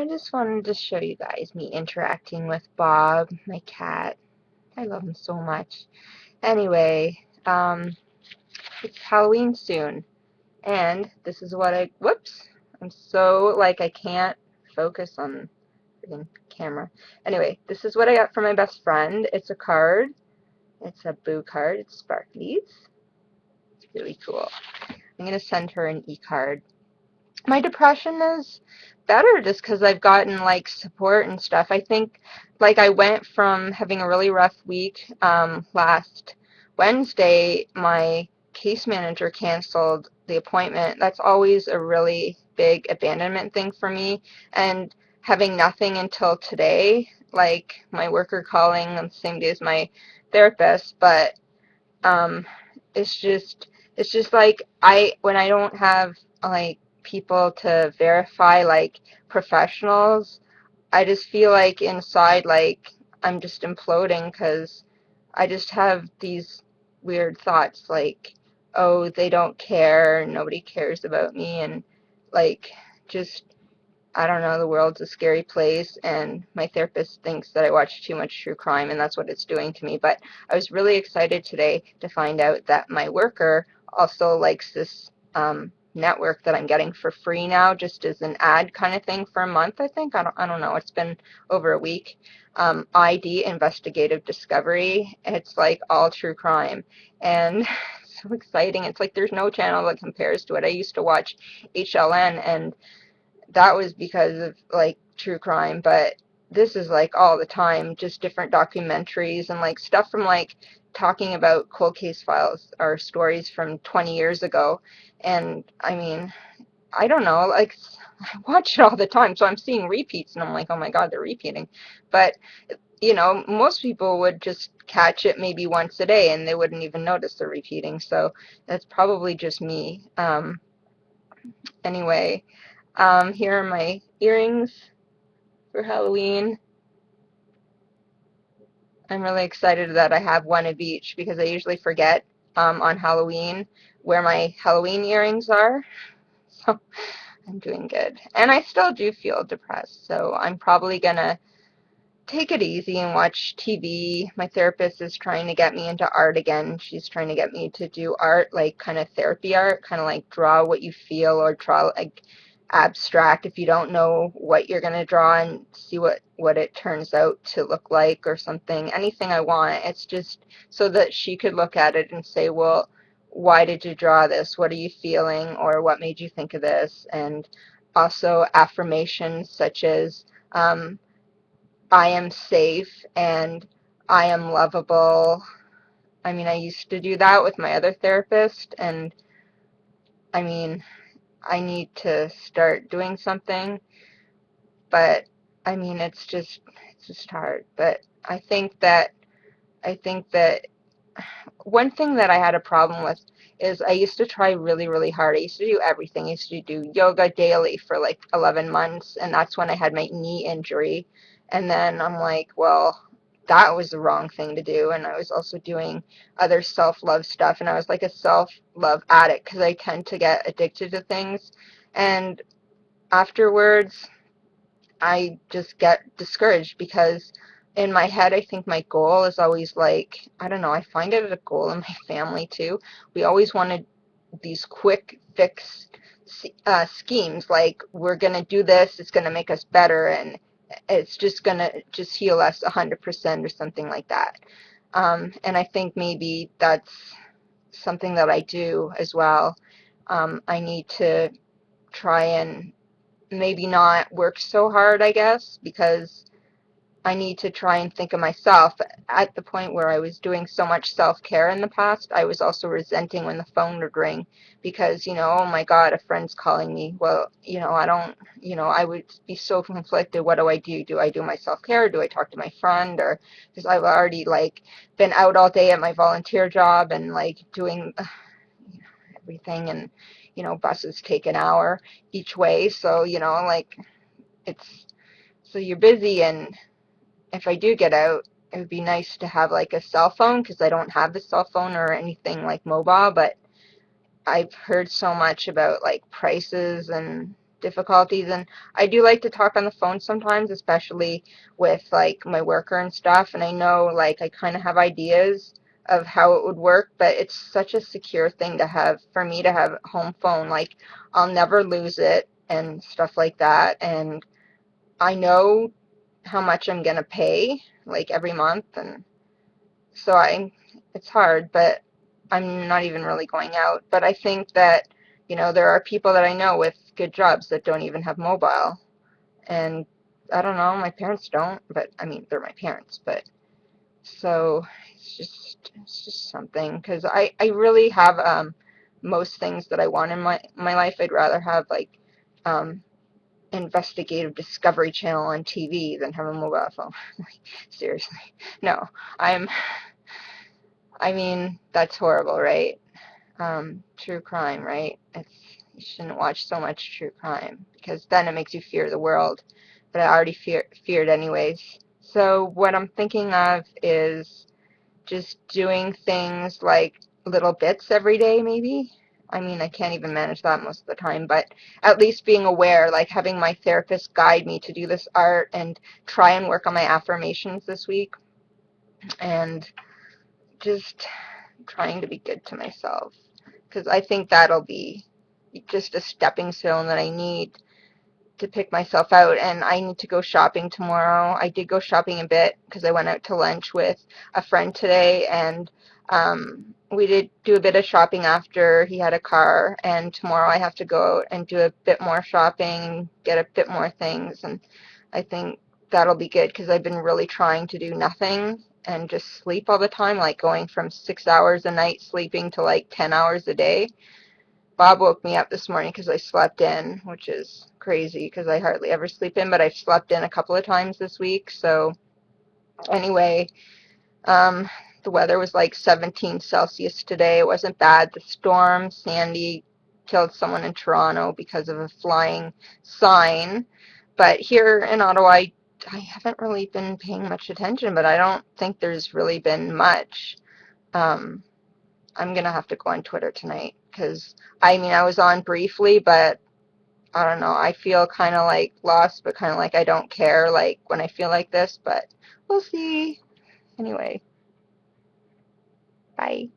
I just wanted to show you guys me interacting with Bob, my cat. I love him so much. Anyway, it's Halloween soon, and this is what whoops, I'm so, I can't focus on the camera. Anyway, this is what I got from my best friend. It's a card. It's a boo card. It's sparklies. It's really cool. I'm going to send her an e-card. My depression is better just because I've gotten support and stuff. I think I went from having a really rough week. Last Wednesday my case manager canceled the appointment. That's always a really big abandonment thing for me, and having nothing until today, like my worker calling on the same day as my therapist. But um it's just when I don't have people to verify, professionals, I just feel inside I'm just imploding because I just have these weird thoughts oh, they don't care, nobody cares about me, and like just I don't know, the world's a scary place, and my therapist thinks that I watch too much true crime, and that's what it's doing to me. But I was really excited today to find out that my worker also likes this network that I'm getting for free now, just as an ad kind of thing for a month, I think. I don't know. It's been over a week. ID, Investigative Discovery. It's all true crime, and it's so exciting. It's there's no channel that compares to it. I used to watch HLN, and that was because of true crime, but this is all the time, just different documentaries and stuff from talking about cold case files or stories from 20 years ago. And I mean, I don't know, I watch it all the time, so I'm seeing repeats and I'm like, oh my God, they're repeating. But most people would just catch it maybe once a day and they wouldn't even notice they're repeating. So that's probably just me. Anyway, here are my earrings for Halloween. I'm really excited that I have one of each because I usually forget on Halloween where my Halloween earrings are. So I'm doing good. And I still do feel depressed, so I'm probably gonna take it easy and watch TV. My therapist is trying to get me into art again. She's trying to get me to do art, kind of therapy art, kind of draw what you feel, or draw abstract if you don't know what you're going to draw, and see what it turns out to look like or something. Anything I want. It's just so that she could look at it and say, well, why did you draw this? What are you feeling? Or what made you think of this? And also affirmations such as I am safe and I am lovable. I mean, I used to do that with my other therapist, and I mean, I need to start doing something, but I mean, it's just hard. But I think that one thing that I had a problem with is I used to try really, really hard. I used to do everything. I used to do yoga daily for 11 months, and that's when I had my knee injury. And then I'm like, well, that was the wrong thing to do. And I was also doing other self-love stuff, and I was like a self-love addict because I tend to get addicted to things. And afterwards, I just get discouraged because in my head, I think my goal is always I don't know, I find it a goal in my family too. We always wanted these quick fix schemes, we're going to do this, it's going to make us better, and it's just going to just heal us 100% or something like that. And I think maybe that's something that I do as well. I need to try and maybe not work so hard, I guess, because I need to try and think of myself. At the point where I was doing so much self-care in the past, I was also resenting when the phone would ring because, oh my God, a friend's calling me. Well, I don't, I would be so conflicted. What do I do? Do I do my self-care? Do I talk to my friend? Or because I've already been out all day at my volunteer job and doing everything, and buses take an hour each way, so it's so you're busy. And if I do get out, it would be nice to have a cell phone because I don't have the cell phone or anything mobile. But I've heard so much about prices and difficulties. And I do like to talk on the phone sometimes, especially with like my worker and stuff. And I know like I kind of have ideas of how it would work, but it's such a secure thing to have for me to have a home phone. Like I'll never lose it and stuff like that. And I know how much I'm gonna pay like every month, and so it's hard, but I'm not even really going out. But I think that, there are people that I know with good jobs that don't even have mobile. And I don't know, my parents don't, but I mean, they're my parents, but so it's just something because I really have most things that I want in my life. I'd rather have like um investigative Discovery Channel on TV than have a mobile phone. Seriously. No, I'm I mean, that's horrible, right? True crime, right? You shouldn't watch so much true crime because then it makes you fear the world. But I already feared anyways. So what I'm thinking of is just doing things like little bits every day, maybe. I mean, I can't even manage that most of the time, but at least being aware, like having my therapist guide me to do this art and try and work on my affirmations this week and just trying to be good to myself because I think that'll be just a stepping stone that I need to pick myself out. And I need to go shopping tomorrow. I did go shopping a bit because I went out to lunch with a friend today, and we did do a bit of shopping after he had a car. And tomorrow I have to go out and do a bit more shopping, get a bit more things, and I think that'll be good because I've been really trying to do nothing and just sleep all the time, like going from 6 hours a night sleeping to like 10 hours a day. Bob woke me up this morning because I slept in, which is crazy because I hardly ever sleep in, but I've slept in a couple of times this week. So anyway, um, the weather was like 17 Celsius today. It wasn't bad. The storm, Sandy, killed someone in Toronto because of a flying sign. But here in Ottawa, I haven't really been paying much attention, but I don't think there's really been much. Um, I'm gonna have to go on Twitter tonight because I mean I was on briefly, but I don't know. I feel kind of like lost, but kind of like I don't care like when I feel like this, but we'll see. Anyway, bye.